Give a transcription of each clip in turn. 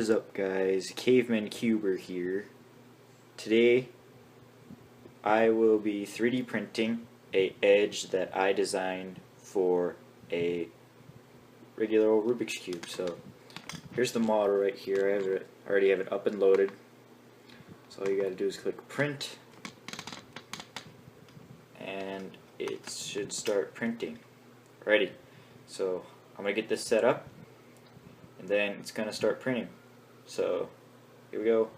is up, guys? Cavemen Cuber here. Today I will be 3D printing a edge that I designed for a regular old Rubik's Cube. So here's the model right here. I already have it up and loaded. So all you gotta do is click print and it should start printing. Ready. So I'm gonna get this set up and then it's gonna start printing. So here we go.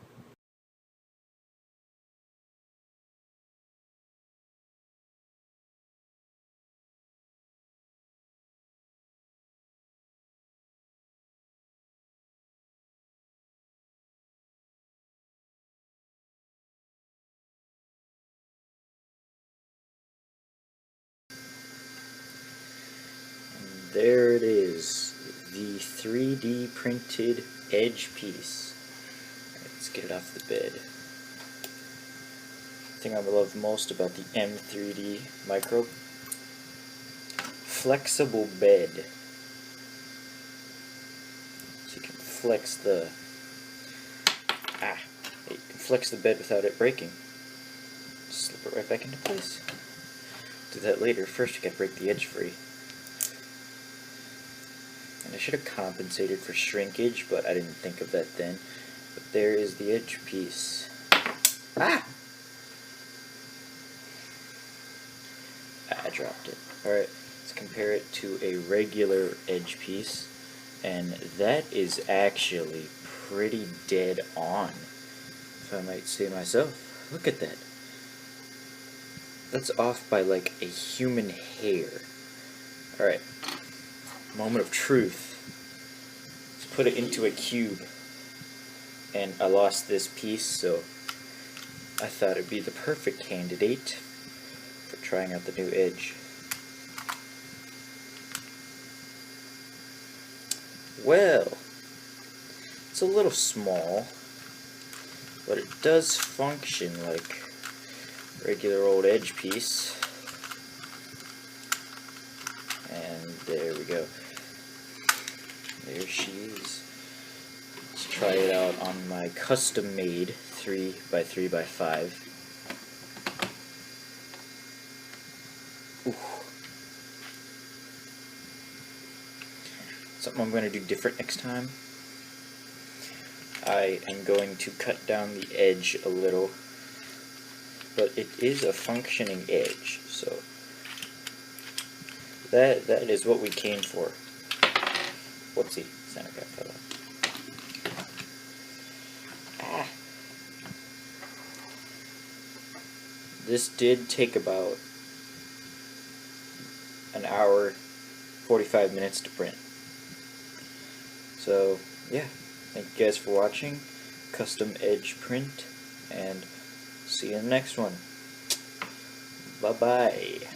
And there it is, the 3D printed edge piece. Let's get it off the bed. The thing I love most about the M3D Micro, flexible bed. So you can flex the bed without it breaking. Slip it right back into place. Do that later. First you gotta break the edge free. And I should have compensated for shrinkage, but I didn't think of that then. But there is the edge piece. I dropped it. Alright, let's compare it to a regular edge piece. And that is actually pretty dead on, if I might say myself. Look at that. That's off by like a human hair. Alright, moment of truth. Let's put it into a cube. And I lost this piece, so I thought it'd be the perfect candidate for trying out the new edge. Well, it's a little small, but it does function like a regular old edge piece. And there we go. There she is. Let's try it out on my custom-made 3x3x5. Ooh. Something I'm going to do different next time. I am going to cut down the edge a little, but it is a functioning edge, so that is what we came for. Whoopsie, center guy fell out. This did take about an hour, 45 minutes to print. So, yeah, thank you guys for watching. Custom edge print, and see you in the next one. Bye-bye.